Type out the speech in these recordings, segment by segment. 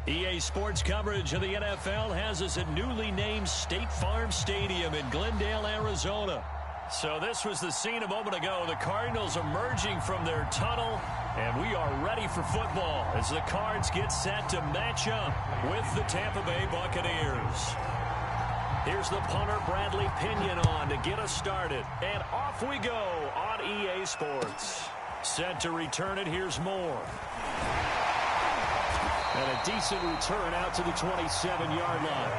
EA Sports coverage of the NFL has us at newly named State Farm Stadium in Glendale, Arizona. So this was the scene a moment ago. The Cardinals emerging from their tunnel, and we are ready for football as the Cards get set to match up with the Tampa Bay Buccaneers. Here's the punter, Bradley Pinion, on to get us started. And off we go on EA Sports. Set to return it, here's Moore. And a decent return out to the 27-yard line.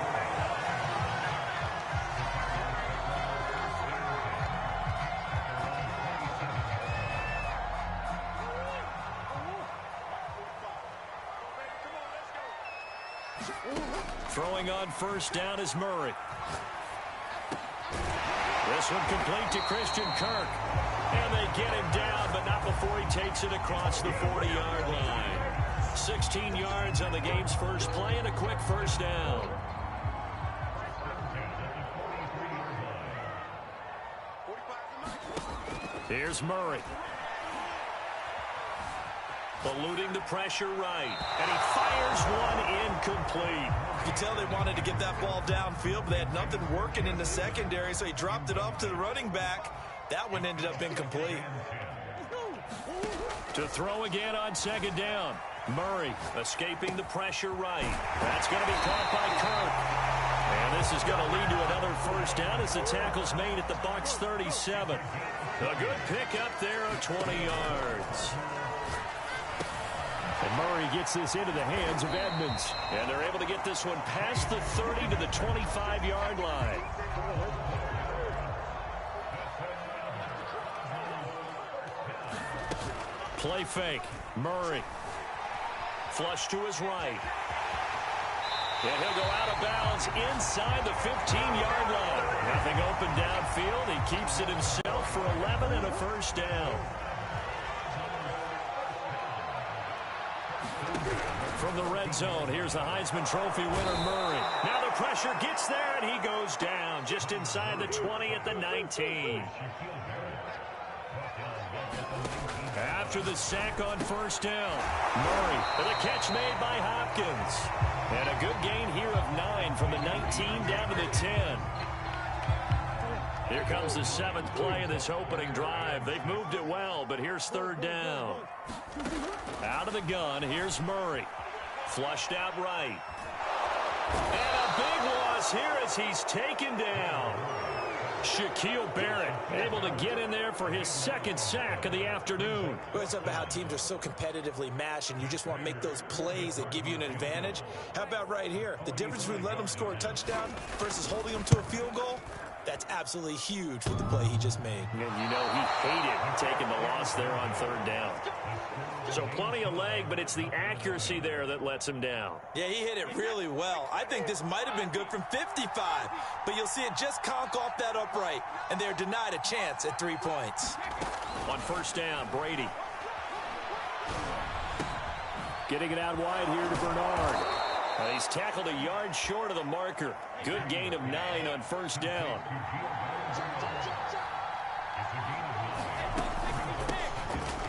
Throwing on first down is Murray. This one complete to Christian Kirk. And they get him down, but not before he takes it across the 40-yard line. 16 yards on the game's first play and a quick first down. Here's Murray. Eluding the pressure right. And he fires one incomplete. You can tell they wanted to get that ball downfield, but they had nothing working in the secondary, so he dropped it off to the running back. That one ended up incomplete. To throw again on second down. Murray escaping the pressure right. That's going to be caught by Kirk. And this is going to lead to another first down as the tackle's made at the Bucs 37. A good pickup there of 20 yards. And Murray gets this into the hands of Edmonds. And they're able to get this one past the 30 to the 25-yard line. Play fake. Murray. Flush to his right. And he'll go out of bounds inside the 15-yard line. Nothing open downfield. He keeps it himself for 11 and a first down. From the red zone, here's the Heisman Trophy winner, Murray. Now the pressure gets there, and he goes down just inside the 20 at the 19. After the sack on first down, Murray with a catch made by Hopkins. And a good gain here of 9 from the 19 down to the 10. Here comes the 7th play of this opening drive. They've moved it well, but here's third down. Out of the gun, here's Murray. Flushed out right. And a big loss here as he's taken down. Shaquille Barrett able to get in there for his second sack of the afternoon. Well, it's about how teams are so competitively matched, and you just want to make those plays that give you an advantage. How about right here? The difference between letting them score a touchdown versus holding them to a field goal, that's absolutely huge with the play he just made. And you know he hated taking the loss there on third down. So plenty of leg, but it's the accuracy there that lets him down. Yeah, he hit it really well. I think this might have been good from 55, but you'll see it just conk off that upright, and they're denied a chance at 3 points. On first down, Brady. Getting it out wide here to Bernard. He's tackled a yard short of the marker. Good gain of 9 on first down.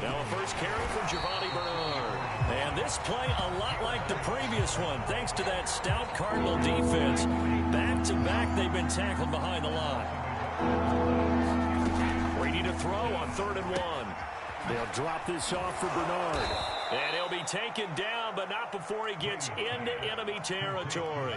Now a first carry for Giovanni Bernard. And this play a lot like the previous one, thanks to that stout Cardinal defense. Back-to-back, they've been tackled behind the line. Brady to throw on 3rd and 1. They'll drop this off for Bernard. And he'll be taken down, but not before he gets into enemy territory.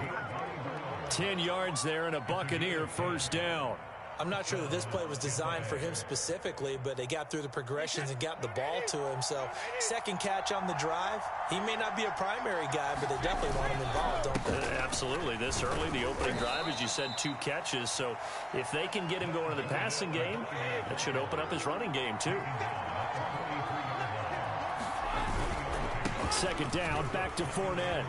10 yards there and a Buccaneer first down. I'm not sure that this play was designed for him specifically, but they got through the progressions and got the ball to him. So, second catch on the drive. He may not be a primary guy, but they definitely want him involved, don't they? Absolutely. This early, the opening drive, as you said, 2 catches. So, if they can get him going in the passing game, that should open up his running game, too. Second down, back to Fournette.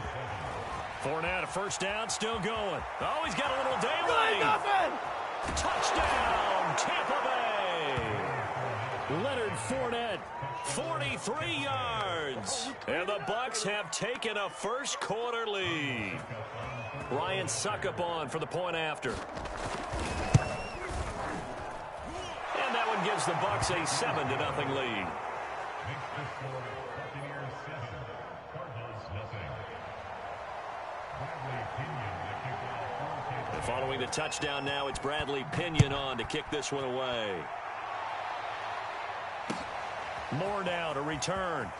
Fournette, a first down, still going. Oh, he's got a little daylight. Touchdown, Tampa Bay. Leonard Fournette, 43 yards. And the Bucs have taken a first quarter lead. Ryan Suckup on for the point after. And that one gives the Bucs a 7-0 lead. Following the touchdown now, it's Bradley Pinion on to kick this one away. Moore now to return.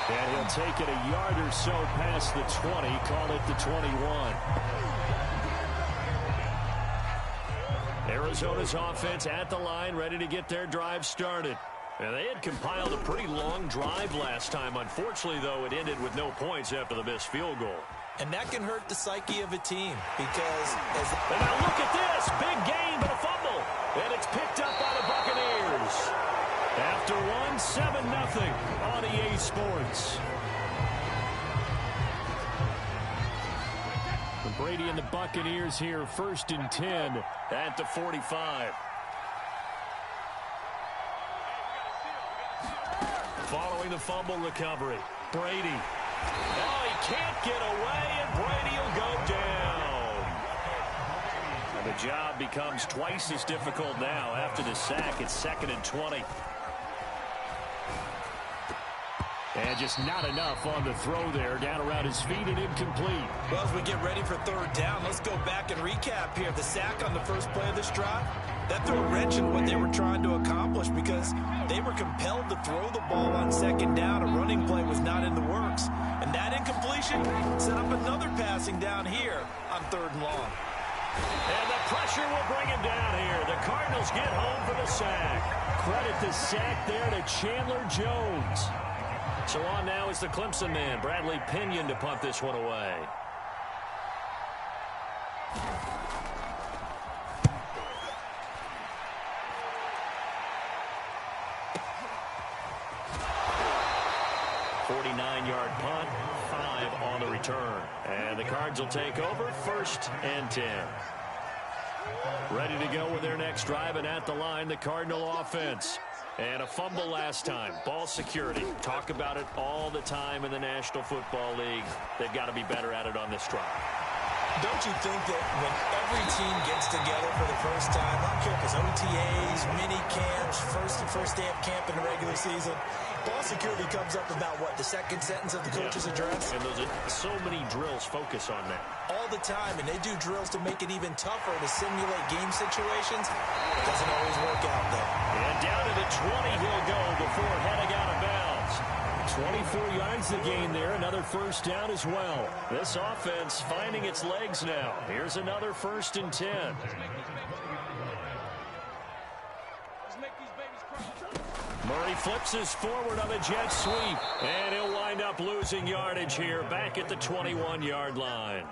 And he'll take it a yard or so past the 20, call it the 21. Arizona's offense at the line, ready to get their drive started. And they had compiled a pretty long drive last time. Unfortunately, though, it ended with no points after the missed field goal. And that can hurt the psyche of a team because... And now look at this. Big gain, but a fumble. And it's picked up by the Buccaneers. After one, 7-0 on EA Sports. Brady and the Buccaneers here, 1st and 10 at the 45. Following the fumble recovery, Brady. Oh, he can't get away, and Brady will go down. And the job becomes twice as difficult now. After the sack, it's 2nd and 20. And just not enough on the throw there. Down around his feet and incomplete. Well, as we get ready for 3rd down, let's go back and recap here. The sack on the first play of this drive, that threw a wrench in what they were trying to accomplish because they were compelled to throw the ball on 2nd down. A running play was not in the works. And that incompletion set up another passing down here on 3rd and long. And the pressure will bring him down here. The Cardinals get home for the sack. Credit the sack there to Chandler Jones. So on now is the Clemson man, Bradley Pinion, to punt this one away. .49-yard punt, 5 on the return. And the Cards will take over, 1st and 10. Ready to go with their next drive, and at the line, the Cardinal offense. And a fumble last time. Ball security. Talk about it all the time in the National Football League. They've got to be better at it on this drive. Don't you think that when every team gets together for the first time, I don't care if it's OTAs, mini camps, first day of camp in the regular season, ball security comes up about, what, the 2nd sentence of the coach's address? And those are so many drills focus on that. All the time, and they do drills to make it even tougher to simulate game situations. It doesn't always work out, though. And down to the 20 he'll go before heading out of bounds. 24 yards the gain there, another 1st down as well. This offense finding its legs now. Here's another 1st and 10. Murray flips his forward on a jet sweep, and he'll wind up losing yardage here back at the 21-yard line.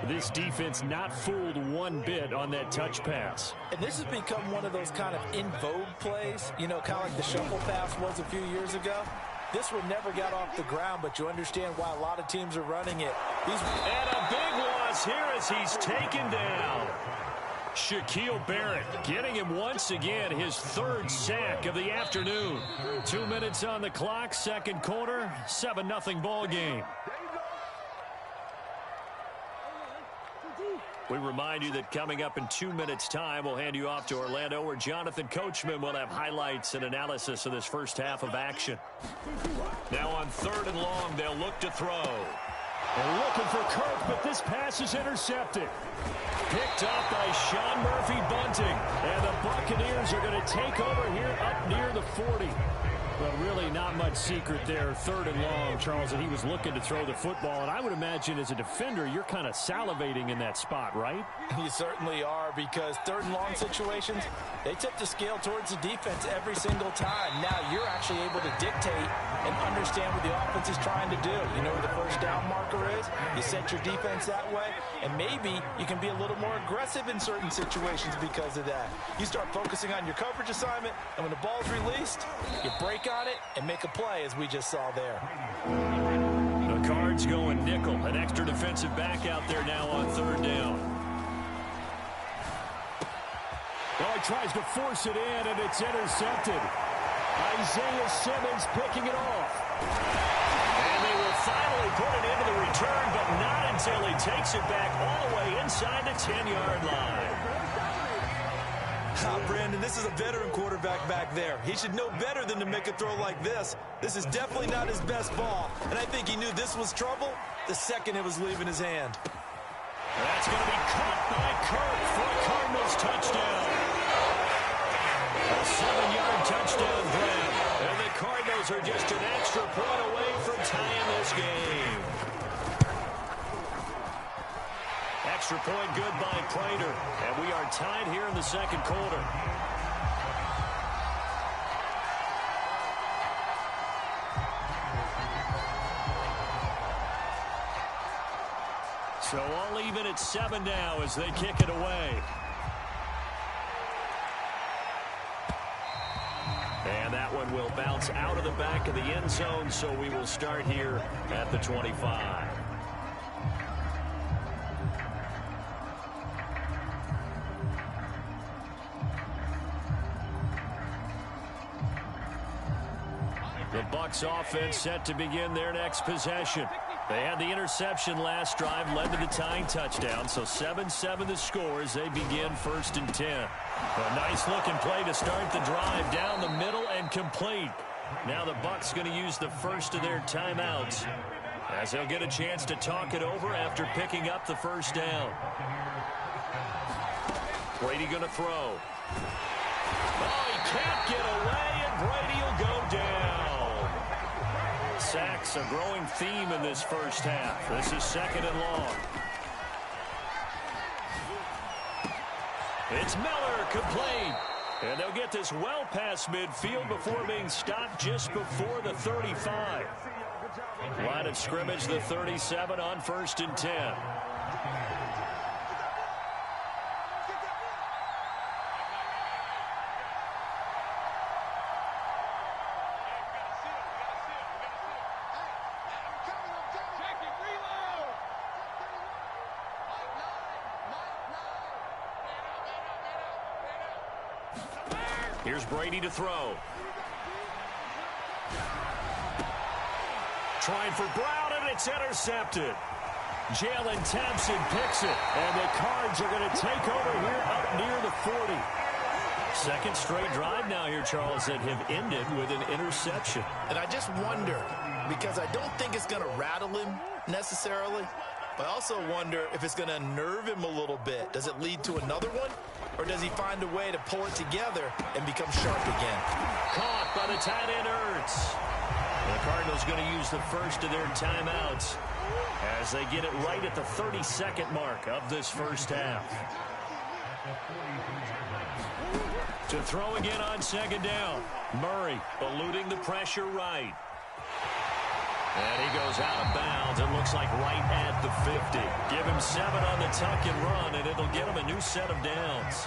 This defense not fooled one bit on that touch pass. And this has become one of those kind of in vogue plays, you know, kind of like the shuffle pass was a few years ago. This one never got off the ground, but you understand why a lot of teams are running it. And a big loss here as he's taken down. Shaquille Barrett getting him once again, his 3rd sack of the afternoon. 2 minutes on the clock, 2nd quarter, 7-0 ball game. We remind you that coming up in 2 minutes' time, we'll hand you off to Orlando, where Jonathan Coachman will have highlights and analysis of this first half of action. Now on 3rd and long, they'll look to throw. They're looking for Kirk, but this pass is intercepted. Picked up by Sean Murphy Bunting. And the Buccaneers are going to take over here up near the 40. But really not much secret there. 3rd and long, Charles, that he was looking to throw the football. And I would imagine as a defender, you're kind of salivating in that spot, right? You certainly are, because 3rd and long situations, they tip the scale towards the defense every single time. Now you're actually able to dictate and understand what the offense is trying to do. You know where the 1st down marker is. You set your defense that way, and maybe you can be a little more aggressive in certain situations because of that. You start focusing on your coverage assignment, and when the ball's released, you break on it and make a play, as we just saw there. The Cards going nickel. An extra defensive back out there now on 3rd down. Well, he tries to force it in, and it's intercepted. Isaiah Simmons picking it off. And they will finally put it into the return, but not until he takes it back all the way inside the 10-yard line. Brandon, this is a veteran quarterback back there. He should know better than to make a throw like this. This is definitely not his best ball, and I think he knew this was trouble the second it was leaving his hand. That's going to be caught by Kirk for a Cardinals touchdown. A 7-yard touchdown grab. And the Cardinals are just an extra point away from tying this game. Extra point good by Prater. And we are tied here in the second quarter. So all even at 7 now as they kick it away. And that one will bounce out of the back of the end zone, so we will start here at the 25. The Bucs offense set to begin their next possession. They had the interception last drive, led to the tying touchdown, so 7-7 the score as they begin 1st and 10. A nice-looking play to start the drive down the middle and complete. Now the Bucs going to use the first of their timeouts as they'll get a chance to talk it over after picking up the first down. Brady going to throw. Oh, he can't get away, and Brady will go down. Sacks a growing theme in this first half. This is 2nd and long. It's Miller, complete. And they'll get this well past midfield before being stopped just before the 35. Line of scrimmage, the 37 on 1st and 10. Here's Brady to throw. Trying for Brown, and it's intercepted. Jalen Thompson picks it, and the Cards are going to take over here up near the 40. Second straight drive now here, Charles, that have ended with an interception. And I just wonder, because I don't think it's going to rattle him necessarily, but I also wonder if it's going to unnerve him a little bit. Does it lead to another one? Or does he find a way to pull it together and become sharp again? Caught by the tight end, Ertz. The Cardinals going to use the first of their timeouts as they get it right at the 32nd mark of this first half. To throw again on 2nd down. Murray eluding the pressure right. And he goes out of bounds. It looks like right at the 50. Give him 7 on the tuck and run, and it'll get him a new set of downs.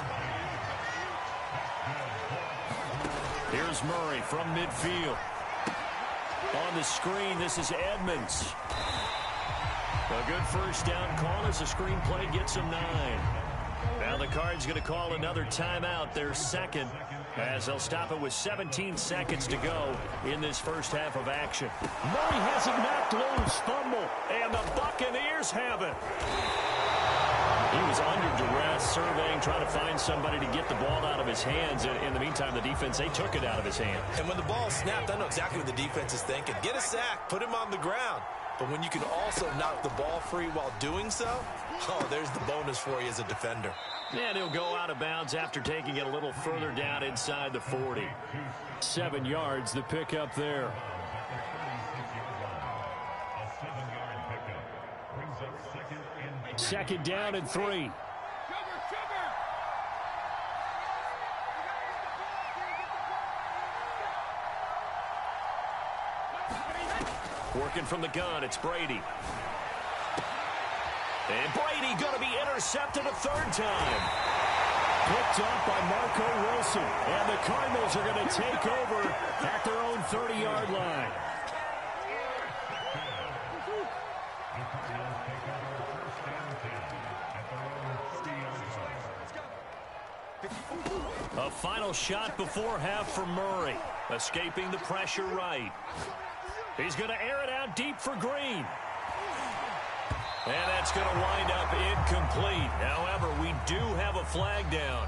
Here's Murray from midfield. On the screen, this is Edmonds. A good first down call as the screen play gets him 9. Now the Cards going to call another timeout, their second, as they'll stop it with 17 seconds to go in this first half of action. Murray has it knocked loose, fumble, and the Buccaneers have it. He was under duress, surveying, trying to find somebody to get the ball out of his hands. In the meantime, the defense, they took it out of his hand. And when the ball snapped, I know exactly what the defense is thinking. Get a sack, put him on the ground. But when you can also knock the ball free while doing so, oh, there's the bonus for you as a defender. And he'll go out of bounds after taking it a little further down inside the 40. 7 yards, the pickup there. Second down and 3. Working from the gun, it's Brady. And Brady going to be intercepted a 3rd time. Picked off by Marco Wilson. And the Cardinals are going to take over at their own 30-yard line. A final shot before half for Murray. Escaping the pressure right. He's going to air it out deep for Green. And that's going to wind up incomplete. However, we do have a flag down.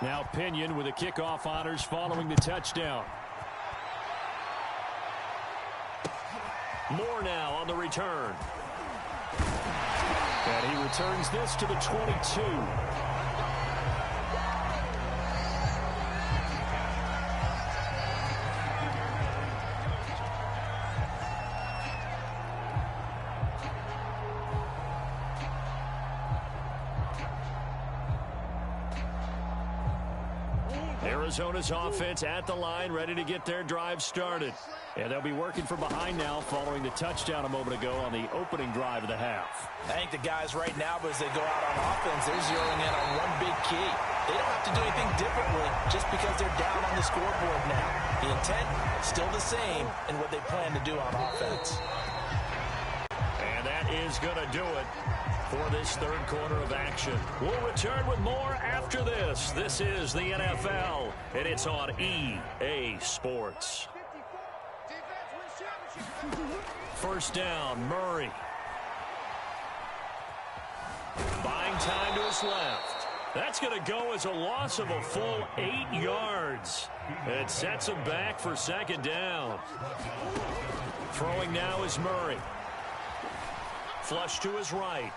Now Pinion with the kickoff honors following the touchdown. Moore now on the return. And he returns this to the 22. Arizona's offense at the line, ready to get their drive started. And they'll be working from behind now following the touchdown a moment ago on the opening drive of the half. I think the guys right now, as they go out on offense, they're zeroing in on one big key. They don't have to do anything differently just because they're down on the scoreboard now. The intent, still the same in what they plan to do on offense. And that is going to do it for this third quarter of action. We'll return with more after this. This is the NFL, and it's on EA Sports. First down, Murray. Buying time to his left. That's going to go as a loss of a full 8 yards. It sets him back for second down. Throwing now is Murray. Flush to his right.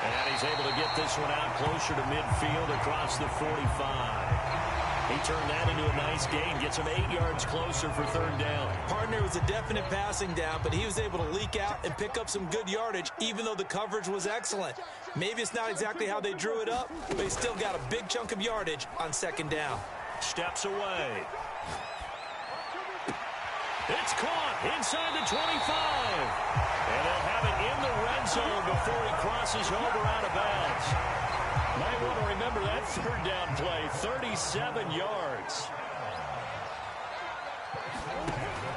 And he's able to get this one out closer to midfield across the 45. He turned that into a nice gain, gets him 8 yards closer for third down. Partner was a definite passing down, but he was able to leak out and pick up some good yardage, even though the coverage was excellent. Maybe it's not exactly how they drew it up, but he still got a big chunk of yardage on second down. Steps away. It's caught inside the 25. And they'll have it in the red zone before he crosses over out of bounds. Might want to remember that third down play, 37 yards.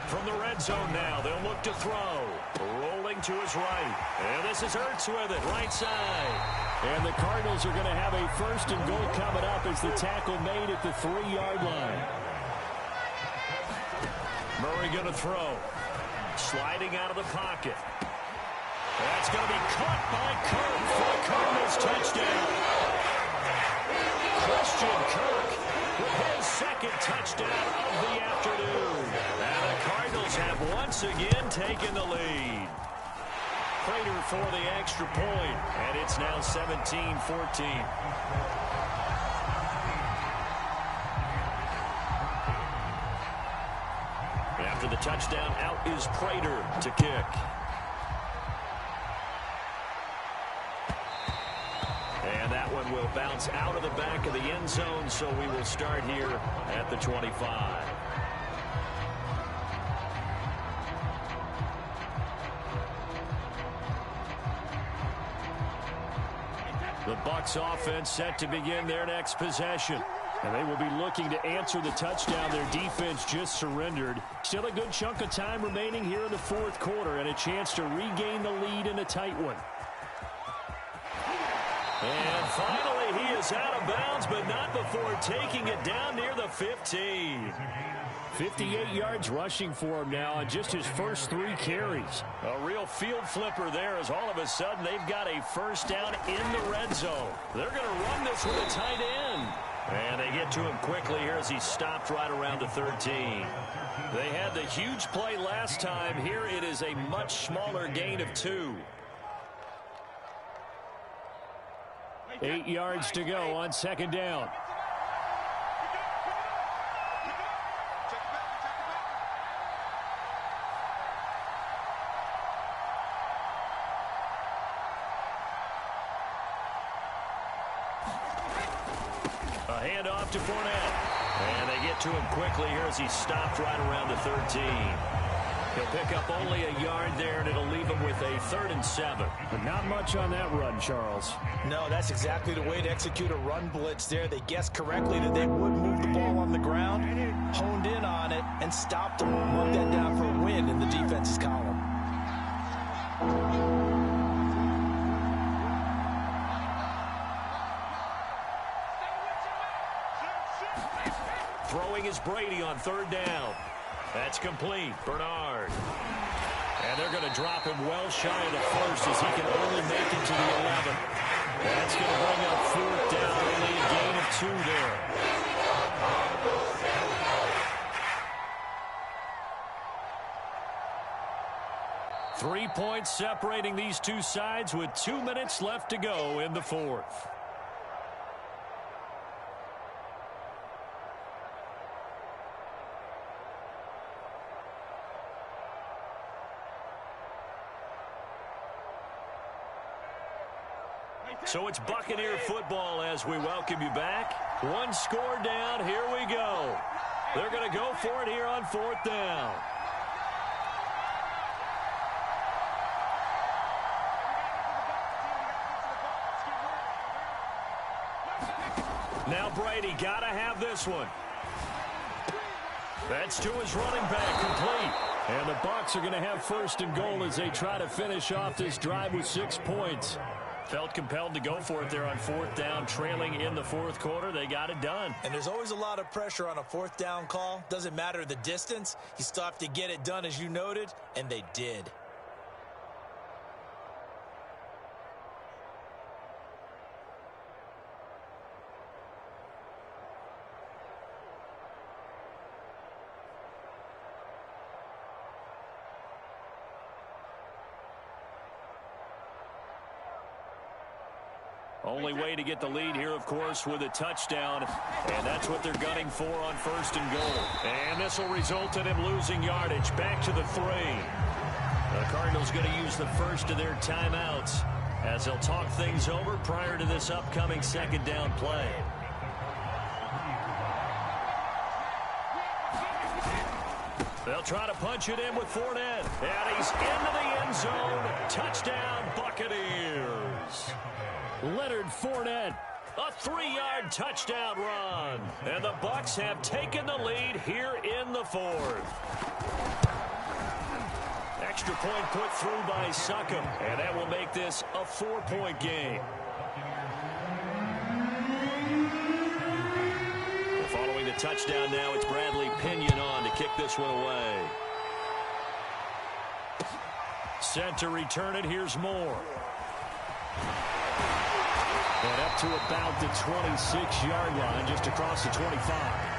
From the red zone now, they'll look to throw. Rolling to his right. And this is Ertz with it, right side. And the Cardinals are going to have a first and goal coming up as the tackle made at the 3-yard line. Murray going to throw. Sliding out of the pocket. That's going to be caught by Kirk for the Cardinals touchdown. Christian Kirk with his second touchdown of the afternoon. And the Cardinals have once again taken the lead. Prater for the extra point, and it's now 17-14. After the touchdown, out is Prater to kick. And that one will bounce out of the back of the end zone, so we will start here at the 25. The Bucs offense set to begin their next possession. And they will be looking to answer the touchdown their defense just surrendered. Still a good chunk of time remaining here in the fourth quarter and a chance to regain the lead in a tight one. And finally he is out of bounds, but not before taking it down near the 15. 58 yards rushing for him now on just his first 3 carries. A real field flipper there as all of a sudden they've got a first down in the red zone. They're going to run this with a tight end. And they get to him quickly here as he stopped right around the 13. They had the huge play last time. Here it is a much smaller gain of 2. 8 yards to go on second down. A handoff to Fournette. And they get to him quickly here as he stopped right around the 13. He'll pick up only a yard there, and it'll leave him with a 3rd and 7. But not much on that run, Charles. No, that's exactly the way to execute a run blitz there. They guessed correctly that they would move the ball on the ground, honed in on it, and stopped them. Marked that down for a win in the defense's column. Throwing is Brady on 3rd down. That's complete. Bernard. And they're going to drop him well shy of the 1st as he can only make it to the 11. That's going to bring up fourth down, only a gain of 2 there. Three points separating these two sides with 2 minutes left to go in the fourth. So it's Buccaneer football as we welcome you back. One score down. Here we go. They're going to go for it here on fourth down. Now Brady got to have this one. That's to his running back, complete. And the Bucs are going to have first and goal as they try to finish off this drive with 6 points. Felt compelled to go for it there on fourth down, trailing in the fourth quarter. They got it done. And there's always a lot of pressure on a fourth down call. Doesn't matter the distance. You still have to get it done, as you noted, and they did. Only way to get the lead here, of course, with a touchdown. And that's what they're gunning for on first and goal. And this will result in him losing yardage. Back to the 3. The Cardinals going to use the first of their timeouts as they'll talk things over prior to this upcoming second down play. They'll try to punch it in with Fournette. And he's into the end zone. Touchdown, Buccaneers. Leonard Fournette, a 3-yard touchdown run. And the Bucs have taken the lead here in the fourth. Extra point put through by Succop, and that will make this a 4-point game. Following the touchdown now, it's Bradley Pinion on to kick this one away. Set to return it, here's Moore. And up to about the 26-yard line, just across the 25.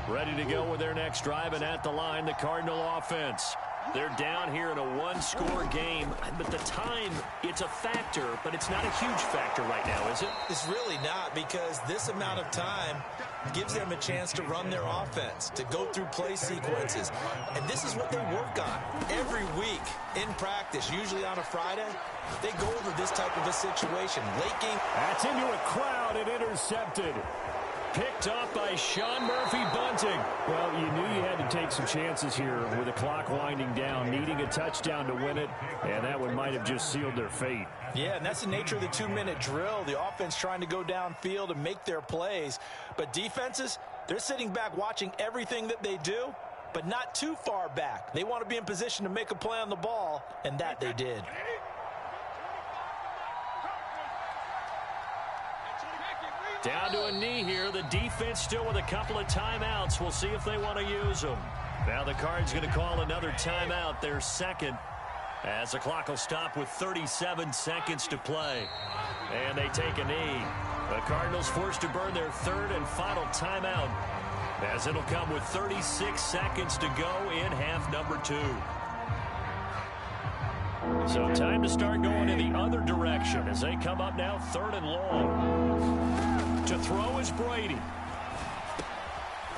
Ready to go with their next drive, and at the line, the Cardinal offense. They're down here in a one-score game, but the time, it's a factor, but it's not a huge factor right now, is it? It's really not, because this amount of time gives them a chance to run their offense, to go through play sequences. And this is what they work on every week in practice, usually on a Friday. They go over this type of a situation. Late game. That's into a crowd and intercepted. Picked up by Sean Murphy-Bunting. Well, you knew you had to take some chances here with the clock winding down, needing a touchdown to win it, and that one might have just sealed their fate. Yeah, and that's the nature of the 2-minute drill. The offense trying to go downfield and make their plays. But defenses, they're sitting back watching everything that they do, but not too far back. They want to be in position to make a play on the ball, and that they did. Down to a knee here. The defense still with a couple of timeouts. We'll see if they want to use them. Now the Cards going to call another timeout, their second, as the clock will stop with 37 seconds to play. And they take a knee. The Cardinals forced to burn their third and final timeout, as it'll come with 36 seconds to go in half number 2. So time to start going in the other direction as they come up now third and long. To throw is Brady.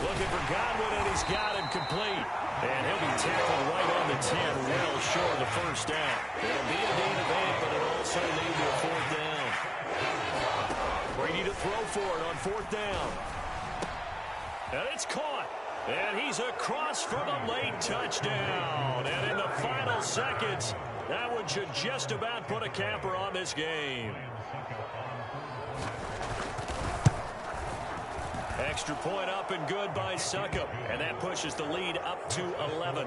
Looking for Godwin, and he's got him complete. And he'll be tackled right on the 10, well short of the first down. It'll be a gain of 8, but it'll also lead to a fourth down. Brady to throw for it on fourth down. And it's caught. And he's across for the late touchdown. And in the final seconds, that one should just about put a capper on this game. Extra point up and good by Succop. And that pushes the lead up to 11.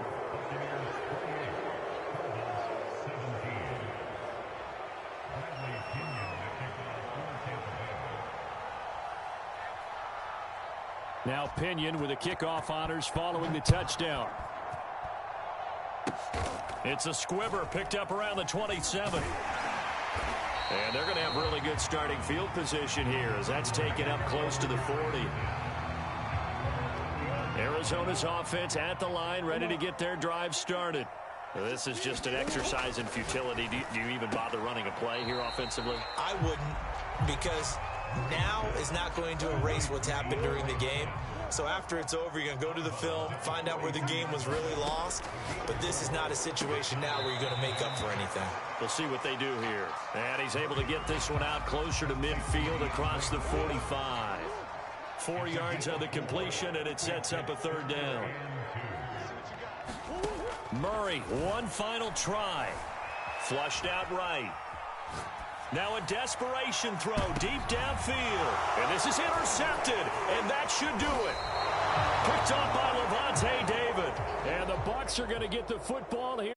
Now Pinion with the kickoff honors following the touchdown. It's a squibber picked up around the 27. And they're going to have really good starting field position here as that's taken up close to the 40. Arizona's offense at the line, ready to get their drive started. This is just an exercise in futility. Do you even bother running a play here offensively? I wouldn't, because now is not going to erase what's happened during the game. So after it's over, you're going to go to the film, find out where the game was really lost. But this is not a situation now where you're going to make up for anything. We'll see what they do here. And he's able to get this one out closer to midfield across the 45. 4 yards on the completion, and it sets up a third down. Murray, one final try. Flushed out right. Now a desperation throw deep downfield. And this is intercepted, and that should do it. Picked off by Levante David. And the Bucs are going to get the football here.